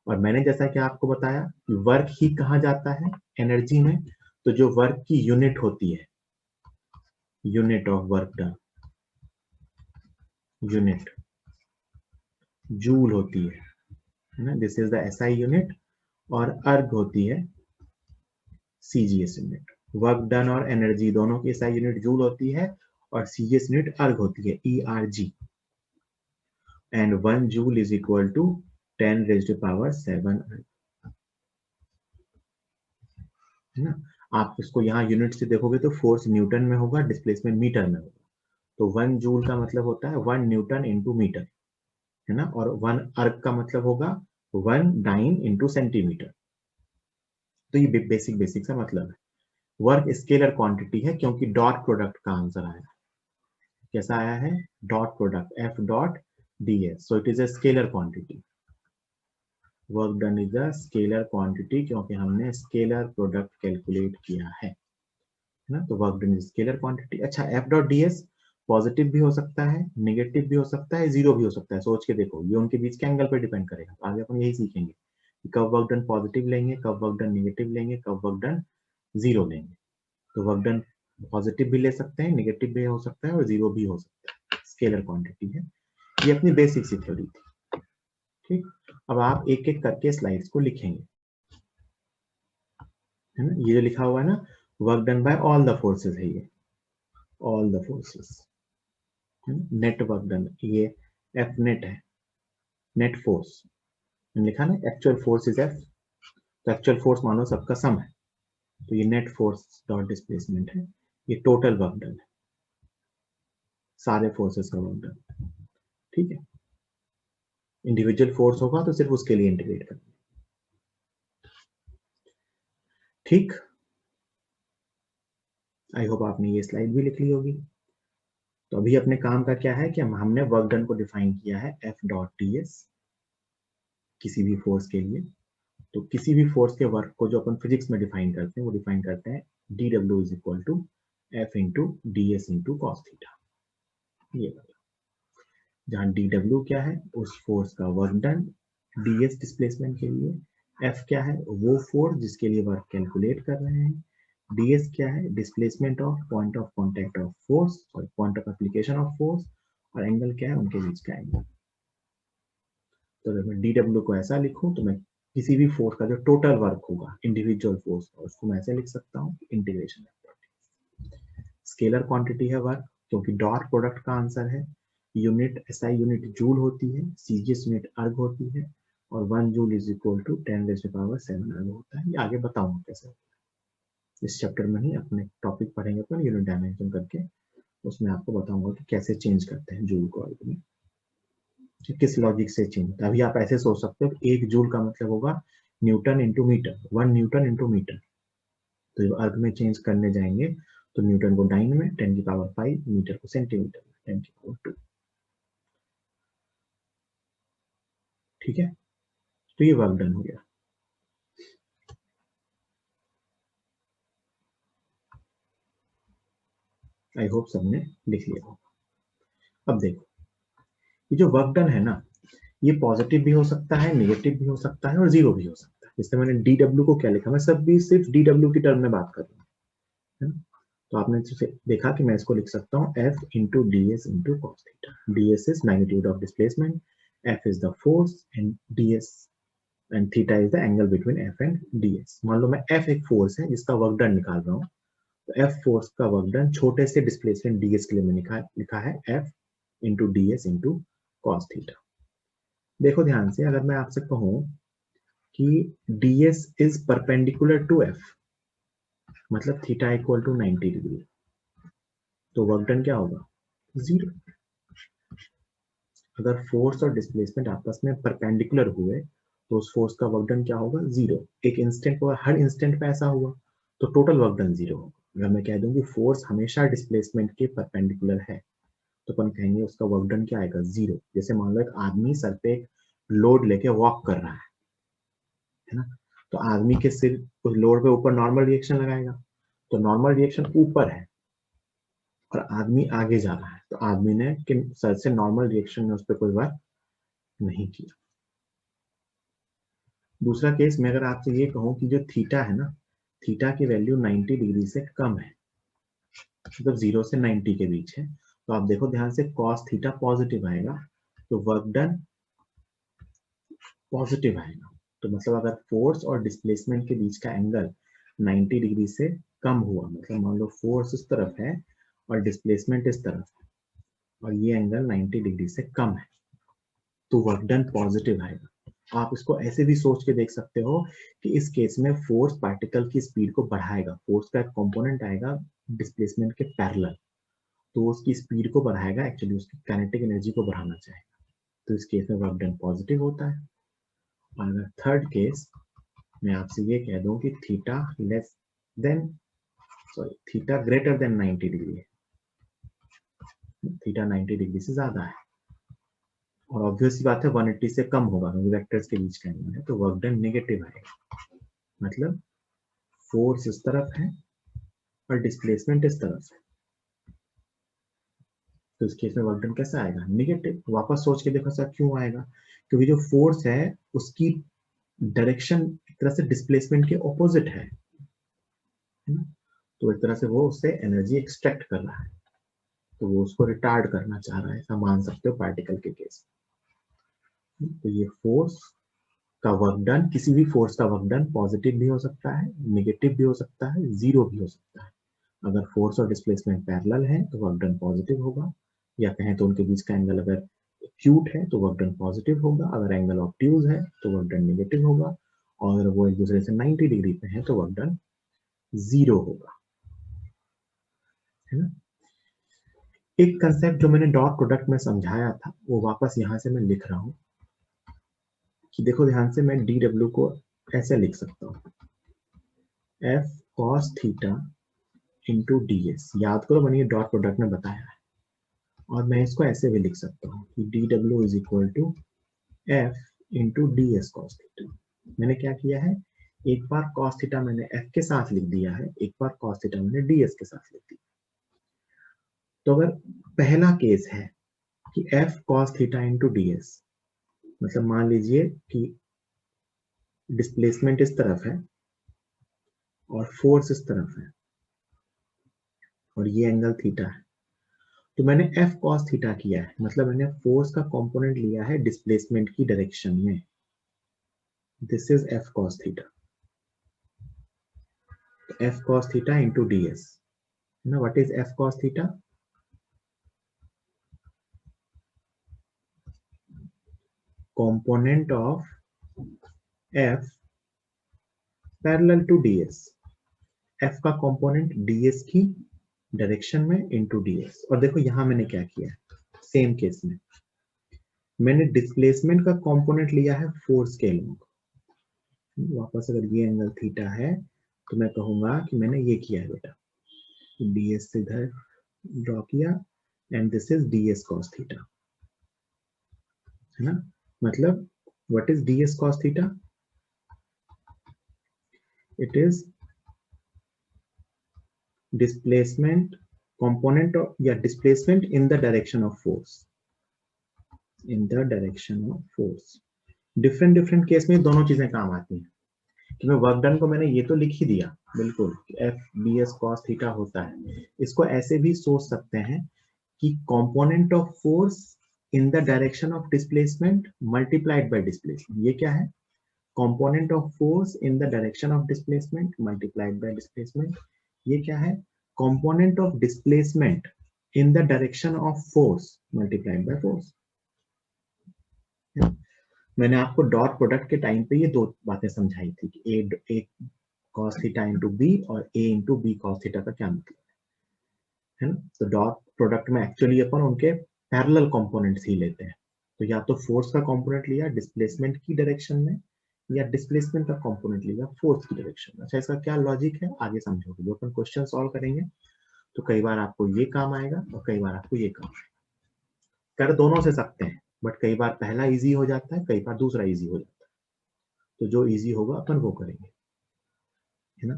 और मैंने जैसा कि आपको बताया कि वर्क ही कहा जाता है एनर्जी में, तो जो वर्क की यूनिट होती है, unit of work done, unit joule होती है ना। This is the SI unit. और अर्ग होती है सीजीएस यूनिट। वर्क डन और एनर्जी दोनों की एसआई यूनिट जूल होती है और सीजीएस यूनिट अर्ग होती है, ERG। And 1 joule is equal to 10 raised to power 7 erg, है ना। आप इसको यहाँ यूनिट से देखोगे तो फोर्स न्यूटन में होगा, डिस्प्लेसमेंट मीटर में होगा। तो 1 जूल का मतलब होता है 1 न्यूटन इंटू मीटर, है ना। और 1 अर्ग का मतलब होगा 1 डाइन इंटू सेंटीमीटर। तो ये बेसिक सा मतलब है। वर्क स्केलर क्वांटिटी है क्योंकि डॉट प्रोडक्ट का आंसर आया। कैसा आया है, dot product F dot ds, so it is a scalar quantity. Work done is a scalar quantity क्योंकि हमने स्केलर प्रोडक्ट कैलकुलेट किया है ना। तो work done is scalar quantity. अच्छा, एफ डॉट ds पॉजिटिव भी हो सकता है, नेगेटिव भी हो सकता है, जीरो भी हो सकता है। सोच के देखो, ये उनके बीच के एंगल पर डिपेंड करेगा। तो आगे अपन यही सीखेंगे कि कब वर्क डन पॉजिटिव लेंगे, कब वर्क डन नेगेटिव लेंगे, कब वर्क डन जीरो लेंगे। तो वर्क डन पॉजिटिव भी ले सकते हैं, नेगेटिव भी हो सकता है और जीरो भी हो सकता है। स्केलर क्वांटिटी है। ये अपनी बेसिक सी थ्योरी थी। ठीक, अब आप एक एक करके स्लाइड्स को लिखेंगे, है ना। ये जो लिखा हुआ है ना, work done bye all the forces है, ये all the forces. Net work done, ये एफ नेट है, नेट फोर्स लिखा ना, एक्चुअल फोर्स इज एफ। तो एक्चुअल फोर्स मानो सबका सम है, तो ये नेट फोर्स डॉट डिस्प्लेसमेंट है। ये टोटल वर्क डन है, सारे फोर्सेस का वर्क डन। ठीक है, इंडिविजुअल फोर्स होगा तो सिर्फ उसके लिए इंटीग्रेट करना। ठीक, आई होप आपने ये स्लाइड भी लिख ली होगी। तो अभी अपने काम का क्या है कि हमने वर्क डन को डिफाइन किया है एफ डॉट टी एस किसी भी फोर्स के लिए। तो किसी भी फोर्स के वर्क को जो अपन फिजिक्स में डिफाइन करते हैं, वो डिफाइन करते हैं D W is equal to F into D S into cos theta. ये जहाँ डी डब्ल्यू क्या है, उस फोर्स का work done, D S displacement के लिए, एफ क्या है, वो फोर्स जिसके लिए वर्क कैलकुलेट कर रहे हैं, डी एस क्या है, displacement of point of contact of force और point of application of force, और एंगल क्या है, उनके बीच का एंगल। तो अगर मैं डी डब्ल्यू को ऐसा लिखूं तो मैं किसी भी फोर्स का जो टोटल वर्क होगा इंडिविजुअल फोर्स का, उसको मैं ऐसे लिख सकता हूँ इंटीग्रेशन। स्केलर क्वांटिटी है वर्क, क्योंकि डॉट प्रोडक्ट का आंसर है। यूनिट एसआई यूनिट जूल होती है, सीजीएस यूनिट अर्ग होती है, और 1 जूल इज इक्वल टू 10⁻⁷ अर्ग होता है। ये आगे बताऊंगा कैसे, इस चैप्टर में ही अपने टॉपिक पढ़ेंगे अपन यूनिट डायमेंशन करके, उसमें आपको बताऊंगा कि कैसे चेंज करते हैं जूल को अर्ग में, किस लॉजिक से चेंज। अभी आप ऐसे सोच सकते हो कि 1 जूल का मतलब होगा newton into metre, 1 newton into metre. तो जब अर्ग में चेंज करने जाएंगे तो न्यूटन को डाइन में 10⁵, मीटर को सेंटीमीटर में 10⁻²। ठीक है, तो ये वर्क डन हो गया। आई होप सबने लिख लिया होगा। अब देखो, ये जो वर्क डन है ना, ये पॉजिटिव भी हो सकता है, नेगेटिव भी हो सकता है और जीरो भी हो सकता है। इसलिए मैंने डी डब्ल्यू को क्या लिखा, मैं सब भी सिर्फ डी डब्ल्यू की टर्म में बात कर रहा हूँ, है ना। तो आपने देखा कि मैं इसको लिख सकता हूँ F into D S into cos theta. D S is magnitude of displacement, F is the force, and D S and theta is the angle between F and D S. मान लो मैं एफ एक force है जिसका work done निकाल रहा हूँ, तो F force का वर्क डन छोटे से डिस्प्लेसमेंट डी एस के लिए मैंने लिखा है F into D S into cos theta. देखो ध्यान से, अगर मैं आपसे कहूं कि ds is perpendicular to f, मतलब थीटा इक्वल टू 90 डिग्री, तो वर्क डन क्या होगा, जीरो। अगर फोर्स और डिस्प्लेसमेंट आपस में परपेंडिकुलर हुए तो उस फोर्स का वर्क डन क्या होगा, जीरो। एक इंस्टेंट पर, हर इंस्टेंट पे ऐसा हुआ तो टोटल वर्क डन जीरो होगा। अगर मैं कह दूं कि फोर्स हमेशा डिस्प्लेसमेंट के परपेंडिकुलर है तो अपन कहेंगे उसका वर्क डन क्या आएगा, जीरो। जैसे मान लो एक आदमी सर पे एक लोड लेके वॉक कर रहा है ना, तो आदमी के सिर उस लोड पे ऊपर नॉर्मल रिएक्शन लगाएगा, तो नॉर्मल रिएक्शन ऊपर है और आदमी आगे जा रहा है, तो आदमी ने किन सर से नॉर्मल रिएक्शन में उस पर कोई वर्क नहीं किया। दूसरा केस में अगर आपसे ये कहूं कि जो थीटा है ना, थीटा की वैल्यू 90 डिग्री से कम है, मतलब 0 से 90 के बीच है, तो आप देखो ध्यान से, कॉस थीटा पॉजिटिव आएगा तो वर्क डन पॉजिटिव आएगा। तो मतलब अगर फोर्स और डिस्प्लेसमेंट के बीच का एंगल 90 डिग्री से कम हुआ, मतलब मान लो फोर्स इस तरफ है और डिस्प्लेसमेंट इस तरफ है और ये एंगल 90 डिग्री से कम है, तो वर्क डन पॉजिटिव आएगा। आप इसको ऐसे भी सोच के देख सकते हो कि इस केस में फोर्स पार्टिकल की स्पीड को बढ़ाएगा, फोर्स का एक कंपोनेंट आएगा डिस्प्लेसमेंट के पैरेलल, तो उसकी स्पीड को बढ़ाएगा, एक्चुअली उसकी काइनेटिक एनर्जी को बढ़ाना चाहेगा, तो इस केस में वर्क डन पॉजिटिव होता है। और अगर थर्ड केस मैं आपसे ये कह दूं कि theta less than theta greater than 90 degree है, थीटा 90 डिग्री से ज्यादा है, और ऑब्वियस बात है 180 से कम होगा क्योंकि वेक्टर्स के बीच का एंगल है, तो वर्क डन नेगेटिव आएगा। मतलब फोर्स इस तरफ है और डिस्प्लेसमेंट इस तरफ है, तो इस केस में वर्क डन कैसा आएगा? नेगेटिव। वापस सोच के देखो सर क्यों आएगा? क्योंकि जो फोर्स है उसकी डायरेक्शन एक तरह से डिस्प्लेसमेंट के ऑपोजिट है ना? तो एक तरह से वो उससे एनर्जी एक्सट्रैक्ट कर रहा है, तो वो उसको रिटार्ड करना चाह रहा है, ऐसा मान सकते हो पार्टिकल के केस में। तो ये फोर्स का वर्क डन, किसी भी फोर्स का वर्क डन पॉजिटिव भी हो सकता है, नेगेटिव भी हो सकता है, जीरो भी हो सकता है। अगर फोर्स और डिस्प्लेसमेंट पैरेलल है तो वर्क डन पॉजिटिव होगा, या कहें तो उनके बीच का एंगल अगर एक्यूट है तो वर्क डन पॉजिटिव होगा, अगर एंगल ऑब्ट्यूज है तो वर्क डन नेगेटिव होगा, और अगर वो एक दूसरे से 90 डिग्री पे है तो वर्क डन जीरो होगा, है ना? एक कंसेप्ट जो मैंने डॉट प्रोडक्ट में समझाया था वो वापस यहां से मैं लिख रहा हूं कि देखो ध्यान से, मैं डी डब्ल्यू को ऐसे लिख सकता हूं, F cos theta into D S. याद करो मैंने ये डॉट प्रोडक्ट में बताया है। और मैं इसको ऐसे भी लिख सकता हूँ कि D W is equal to F into D S cos theta. मैंने क्या किया है, एक बार कॉस थीटा मैंने एफ के साथ लिख दिया है, एक बार कॉस थीटा मैंने डी एस के साथ लिख दिया। तो अगर पहला केस है कि F cos theta into D S, मतलब मान लीजिए कि डिस्प्लेसमेंट इस तरफ है और फोर्स इस तरफ है और ये एंगल थीटा है, तो मैंने एफ कॉस थीटा किया है, मतलब मैंने फोर्स का कंपोनेंट लिया है डिस्प्लेसमेंट की डायरेक्शन में। This is F cos theta, F cos theta into D S. ना what is F cos theta? Component of F parallel to D S. F का कंपोनेंट डी एस की direction में into D S. और देखो यहां मैंने क्या किया है, सेम केस में मैंने डिस्प्लेसमेंट का कंपोनेंट लिया है फोर्स के अलोंग। वापस अगर ये एंगल थीटा है तो मैं कहूंगा कि मैंने ये किया है बेटा, डी एस से इधर ड्रॉ किया, and this is D S cos theta, है ना? मतलब what is D S cos theta? It is displacement component of, या displacement in the direction of force, in the direction of force. Different different case में दोनों चीजें काम आती हैं कि मैं वर्क डन को मैंने ये तो लिख ही दिया बिल्कुल, F B S cos theta होता है। इसको ऐसे भी सोच सकते हैं कि component of force in the direction of displacement multiplied by displacement. ये क्या है? Component of force in the direction of displacement multiplied by displacement. ये क्या है? Component of displacement in the direction of force multiplied by force. मैंने आपको dot product के time पे ये दो बातें समझाई थी कि ए कॉस थीटा इंटू बी और ए इंटू बी कॉस थीटा का क्या मतलब है ना? तो डॉट प्रोडक्ट में एक्चुअली अपन उनके पैरेलल कंपोनेंट्स ही लेते हैं। तो या तो फोर्स का कंपोनेंट लिया डिस्प्लेसमेंट की डायरेक्शन में, या डिस्प्लेसमेंट का कंपोनेंट लिया फोर्स की डायरेक्शन में। अच्छा, इसका क्या लॉजिक है आगे समझोगे। जो अपन क्वेश्चन सॉल्व करेंगे तो कई बार आपको ये काम आएगा और कई बार आपको ये काम आएगा। कर दोनों से सकते हैं, बट कई बार पहला इजी हो जाता है, कई बार दूसरा इजी हो जाता है। तो जो इजी होगा अपन वो करेंगे, है ना?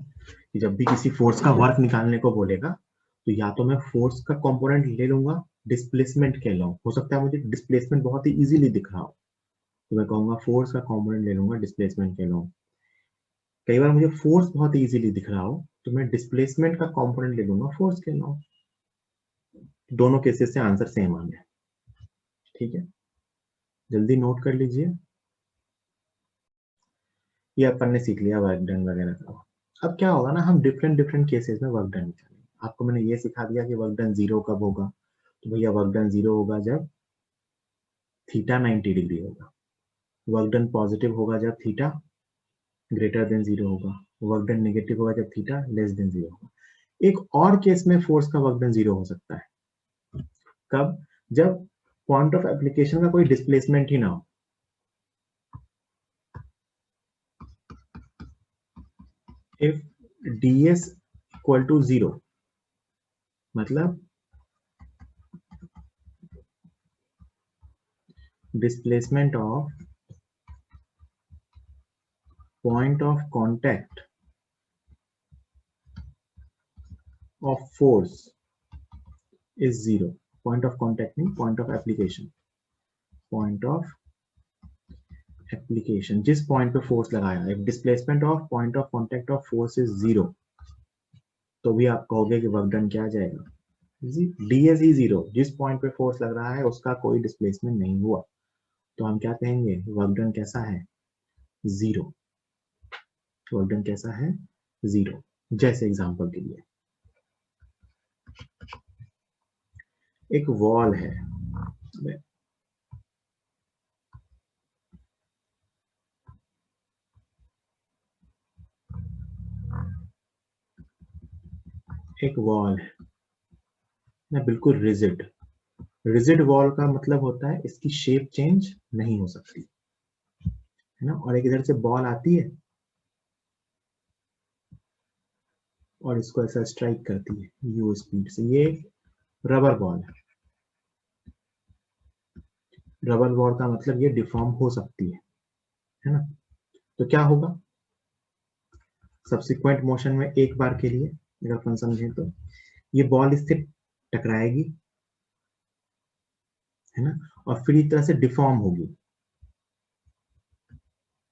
कि जब भी किसी फोर्स का वर्क निकालने को बोलेगा तो या तो मैं फोर्स का कंपोनेंट ले लूंगा डिस्प्लेसमेंट के अलावा, हो सकता है मुझे डिस्प्लेसमेंट बहुत ही इजीली दिख रहा हो तो मैं कहूंगा फोर्स का कंपोनेंट ले लूंगा डिस्प्लेसमेंट के अलावा। कई बार मुझे फोर्स बहुत ही इजीली दिख रहा हो तो मैं डिस्प्लेसमेंट का कंपोनेंट ले लूंगा फोर्स के अलावा। दोनों केसेस से आंसर सेम आ गया, ठीक है? जल्दी नोट कर लीजिए। ये अपन ने सीख लिया वर्क डन वगैरह का। अब क्या होगा ना, हम डिफरेंट डिफरेंट केसेस में वर्क डन निकालेंगे। आपको मैंने ये सिखा दिया कि वर्क डन जीरो कब होगा, तो भैया वर्क डन जीरो होगा जब थीटा 90 डिग्री होगा। वर्क डन पॉजिटिव होगा जब थीटा ग्रेटर देन जीरो होगा। वर्क डन नेगेटिव होगा जब थीटा लेस देन जीरो होगा। एक और केस में फोर्स का वर्क डन जीरो हो सकता है, कब? जब पॉइंट ऑफ एप्लीकेशन का कोई डिस्प्लेसमेंट ही ना हो। If ds equal to zero, मतलब displacement of point of contact of force is zero। Point of contact नहीं, point of application, point of application, जिस पॉइंट पे फोर्स लगाया, if displacement of point of contact of force is 0, तो भी आप कहोगे कि वर्क डन क्या आ जाएगा, डी एस ई 0, जिस पॉइंट पे फोर्स लग रहा है उसका कोई डिस्प्लेसमेंट नहीं हुआ, तो हम क्या कहेंगे, वर्क डन कैसा है, 0, वर्क डन कैसा है, 0। जैसे एग्जांपल के लिए एक वॉल है, एक वॉल है ना, बिल्कुल रिजिड, रिजिड वॉल का मतलब होता है इसकी शेप चेंज नहीं हो सकती है ना, और एक इधर से बॉल आती है और इसको ऐसा स्ट्राइक करती है यू स्पीड से, ये रबर बॉल है, रबर बॉल का मतलब ये डिफॉर्म हो सकती है ना, तो क्या होगा सब्सिक्वेंट मोशन में, एक बार के लिए अगर अपन समझें तो ये बॉल इससे टकराएगी है ना, और फिर इस तरह से डिफॉर्म होगी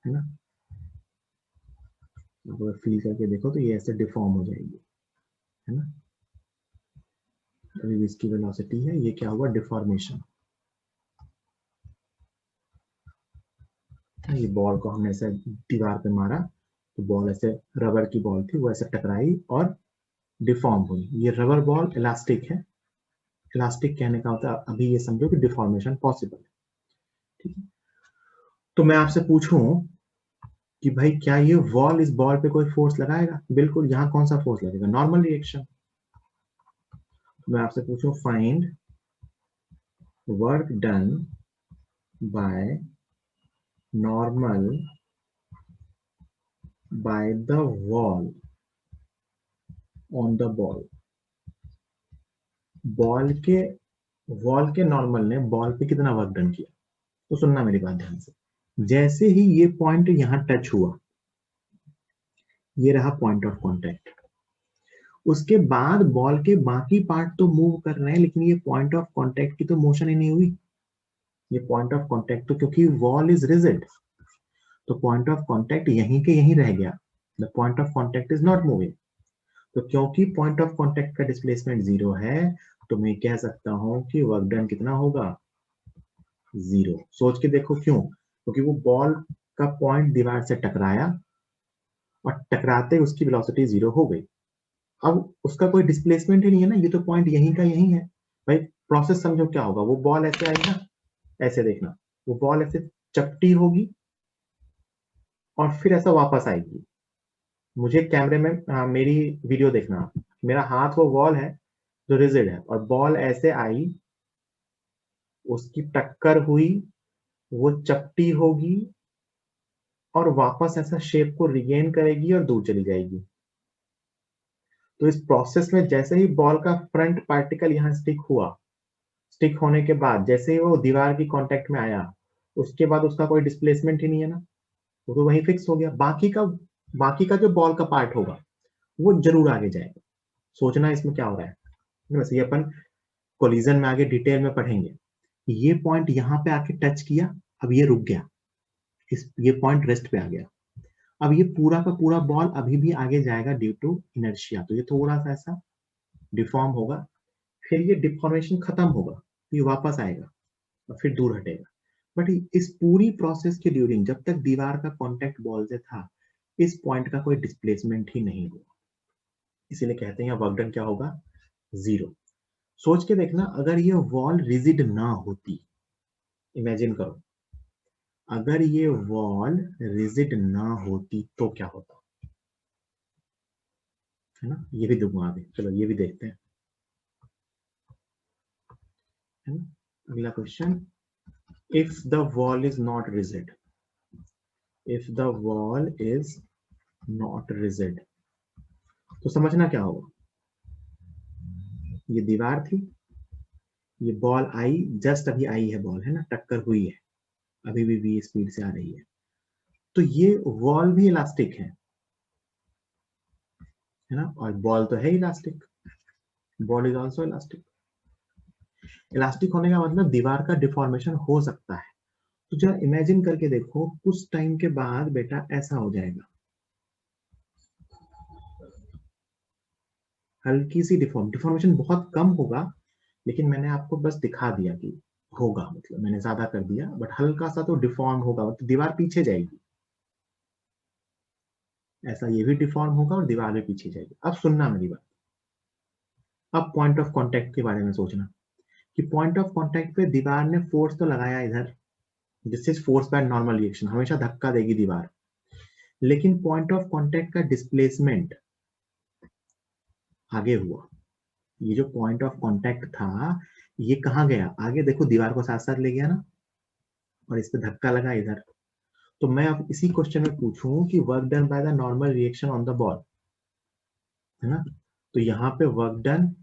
है ना, अगर फील करके देखो तो ये ऐसे डिफॉर्म हो जाएगी है ना, अभी इसकी वेलोसिटी है, ये क्या हुआ डिफॉर्मेशन, ये बॉल को हमने ऐसे दीवार पे मारा तो बॉल ऐसे, रबर की बॉल थी वो ऐसे टकराई और डिफॉर्म हुई, ये रबर बॉल इलास्टिक है, इलास्टिक कहने का होता है अभी ये समझो कि डिफॉर्मेशन पॉसिबल है, ठीक है। तो मैं आपसे पूछूं कि भाई क्या ये वॉल इस बॉल पे कोई फोर्स लगाएगा, बिल्कुल, यहाँ कौन सा फोर्स लगेगा, नॉर्मल रिएक्शन। मैं आपसे पूछूं find work done by normal by the wall on the ball, wall के नॉर्मल ने बॉल पे कितना वर्क डन किया, तो सुनना मेरी बात ध्यान से, जैसे ही ये पॉइंट यहां टच हुआ, ये रहा पॉइंट ऑफ कांटेक्ट, उसके बाद बॉल के बाकी पार्ट तो मूव कर रहे हैं, लेकिन ये पॉइंट ऑफ कांटेक्ट की तो मोशन ही नहीं हुई, ये पॉइंट ऑफ कांटेक्ट तो, क्योंकि वॉल इज रिजिड, तो पॉइंट ऑफ कांटेक्ट यहीं के यहीं रह गया, the point of contact is not moving, तो क्योंकि पॉइंट ऑफ कांटेक्ट का डिस्प्लेसमेंट 0 है, तो मैं कह सकता हूं कि वर्क डन कितना होगा, 0। सोच के देखो क्यों, क्योंकि वो बॉल का पॉइंट दीवार से टकराया और टकराते उसकी वेलोसिटी 0 हो गई, अब उसका कोई डिस्प्लेसमेंट ही नहीं है ना, ये तो पॉइंट यहीं का यहीं है। भाई प्रोसेस समझो क्या होगा, वो बॉल ऐसे आएगी ना, ऐसे देखना, वो बॉल ऐसे चपटी होगी और फिर ऐसा वापस आएगी, मुझे कैमरे में मेरी वीडियो देखना, मेरा हाथ वो वॉल है जो रिजिड है, और बॉल ऐसे आई, उसकी टक्कर हुई, वो चपटी होगी और वापस ऐसा शेप को रिगेन करेगी और दूर चली जाएगी। तो इस प्रोसेस में जैसे ही बॉल का फ्रंट पार्टिकल यहाँ स्टिक हुआ, स्टिक होने के बाद जैसे ही वो दीवार की कांटेक्ट में आया, उसके बाद उसका कोई डिस्प्लेसमेंट ही नहीं है ना, वो तो वहीं फिक्स हो गया, बाकी का जो बॉल का पार्ट होगा वो जरूर आगे जाएगा। सोचना इसमें क्या हो रहा है, वैसे ये अपन कोलिजन में आगे डिटेल में पढ़ेंगे, ये पॉइंट यहाँ पे आके टच किया, अब ये रुक गया, ये पॉइंट रेस्ट पे आ गया, अब ये पूरा का पूरा बॉल अभी भी आगे जाएगा ड्यू टू इनर्शिया, तो ये थोड़ा सा ऐसा डिफॉर्म होगा, फिर ये डिफॉर्मेशन खत्म होगा, तो ये वापस आएगा और फिर दूर हटेगा, बट इस पूरी प्रोसेस के ड्यूरिंग जब तक दीवार का कांटेक्ट बॉल से था, इस पॉइंट का कोई डिस्प्लेसमेंट ही नहीं हुआ, इसीलिए कहते हैं वर्क डन क्या होगा, 0। सोच के देखना, अगर ये वॉल रिजिड ना होती, इमेजिन करो अगर ये वॉल रिजिड ना होती तो क्या होता है ना, ये भी दूंगा आगे, चलो ये भी देखते हैं है ना। अगला question, if the wall is not rigid, if the wall is not rigid, तो समझना क्या होगा, ये दीवार थी, ये बॉल आई, जस्ट अभी आई है बॉल है ना, टक्कर हुई है, अभी भी v स्पीड से आ रही है, तो ये वॉल भी इलास्टिक है ना, और बॉल तो है elastic, ball is also elastic, elastic होने का मतलब दीवार का डिफॉर्मेशन हो सकता है। तो जरा इमेजिन करके देखो, कुछ टाइम के बाद बेटा ऐसा हो जाएगा, हल्की सी डिफॉर्मेशन बहुत कम होगा, लेकिन मैंने आपको बस दिखा दिया कि होगा, मतलब मैंने ज्यादा कर दिया, बट हल्का सा तो डिफॉर्म होगा, तो दीवार पीछे जाएगी, ऐसा ये भी डिफॉर्म होगा और दीवार भी पीछे जाएगी। अब सुनना मेरी बात, अब पॉइंट ऑफ कांटेक्ट के बारे में सोचना कि पॉइंट ऑफ कांटेक्ट पे दीवार ने फोर्स तो लगाया इधर, this is force by normal reaction, हमेशा धक्का देगी दीवार, लेकिन पॉइंट ऑफ कांटेक्ट का डिस्प्लेसमेंट आगे हुआ। ये जो पॉइंट ऑफ कांटेक्ट था ये कहाँ गया, आगे देखो, दीवार को साथ साथ ले गया ना, और इस पे धक्का लगा इधर। तो मैं अब इसी क्वेश्चन में पूछूं कि work done by the normal reaction on the ball, है ना, तो यहाँ पे work done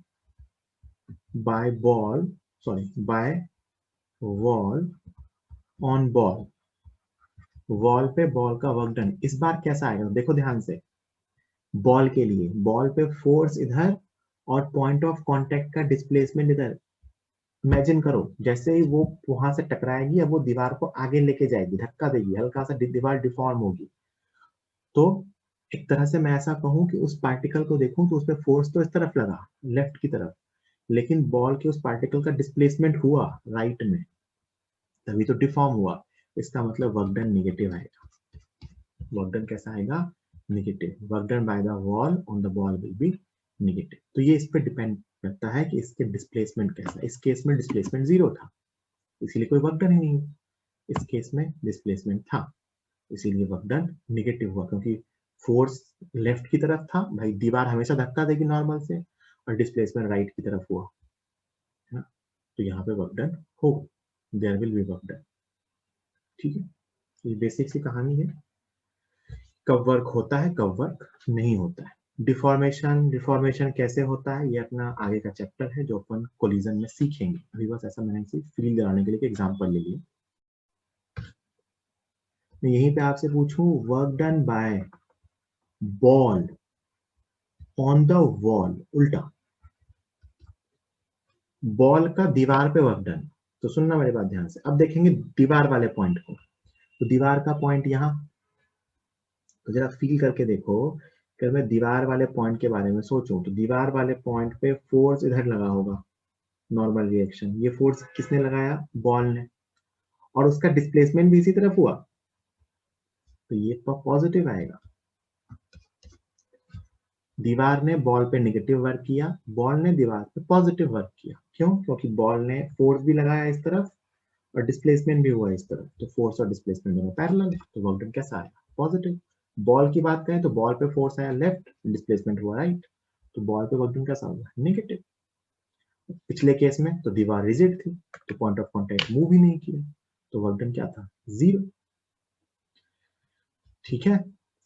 by ball, sorry by wall on ball, wall पे बॉल का वर्क डन इस बार कैसा आएगा, देखो ध्यान से, बॉल के लिए बॉल पे फोर्स इधर और पॉइंट ऑफ कांटेक्ट का डिस्प्लेसमेंट इधर। इमेजिन करो जैसे ही वो वहां से टकराएगी, अब वो दीवार को आगे लेके जाएगी, धक्का देगी, हल्का सा दीवार डिफॉर्म होगी। तो एक तरह से मैं ऐसा कहूं कि उस पार्टिकल को देखूं तो उस पर फोर्स तो इस तरफ लगा, लेफ्ट की तरफ, लेकिन बॉल के उस पार्टिकल का डिस्प्लेसमेंट हुआ राइट में, तभी तो डिफॉर्म हुआ। इसका मतलब वर्क डन निगेटिव आएगा। वर्क डन कैसा आएगा, negative. Work done by the wall on the ball will be negative. तो ये इस पे डिपेंड करता है कि इसके डिस्प्लेसमेंट कैसा है। इस केस में डिस्प्लेसमेंट 0 था, इसीलिए कोई वर्क डन ही नहीं। इस केस में डिस्प्लेसमेंट था, इसीलिए वर्क डन नेगेटिव हुआ, क्योंकि फोर्स लेफ्ट की तरफ था, भाई दीवार हमेशा धक्का देगी नॉर्मल से, और डिस्प्लेसमेंट राइट की तरफ हुआ, है ना, तो यहाँ पे वर्क डन होगा, there will be work done. ठीक है, ये बेसिक सी कहानी है, कब वर्क होता है कब वर्क नहीं होता है। डिफॉर्मेशन कैसे होता है ये अपना आगे का चैप्टर है, जो अपन कोलिजन में सीखेंगे। अभी बस ऐसा मैंने फील दिलाने के लिए एग्जांपल ले लिया। मैं यहीं पे आपसे पूछूं, work done by ball on the wall, उल्टा, बॉल का दीवार पे वर्क डन। तो सुनना मेरी बात ध्यान से, अब देखेंगे दीवार वाले पॉइंट को। तो दीवार का पॉइंट यहाँ, तो जरा फील करके देखो, अगर मैं दीवार वाले पॉइंट के बारे में सोचूं तो दीवार वाले पॉइंट पे फोर्स इधर लगा होगा, नॉर्मल रिएक्शन, ये फोर्स किसने लगाया, बॉल ने, और उसका डिस्प्लेसमेंट भी इसी तरफ हुआ, तो ये पॉजिटिव आएगा। दीवार ने बॉल पे नेगेटिव वर्क किया, बॉल ने दीवार पे पॉजिटिव वर्क किया। क्यों, क्योंकि बॉल ने फोर्स भी लगाया इस तरफ और डिस्प्लेसमेंट भी हुआ इस तरफ, तो फोर्स और डिस्प्लेसमेंट दोनों पैरेलल है, तो वर्क डन कैसा आएगा, पॉजिटिव। बॉल की बात करें तो बॉल पे फोर्स आया लेफ्ट, डिस्प्लेसमेंट हुआ राइट, तो बॉल पे वर्क डन कैसा होगा, नेगेटिव। पिछले केस में तो दीवार रिजिड थी, तो पॉइंट ऑफ कांटेक्ट मूव ही नहीं किया, तो वर्क डन क्या था, 0। ठीक है,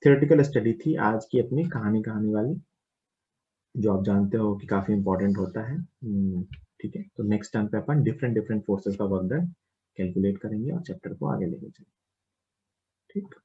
थ्योरेटिकल स्टडी थी आज की अपनी कहानी वाली, जो आप जानते हो कि काफी इंपॉर्टेंट होता है। ठीक है, तो नेक्स्ट टाइम पे अपन डिफरेंट फोर्सेस का वर्क डन कैलकुलेट करेंगे और चैप्टर को आगे लेके चलेंगे। ठीक।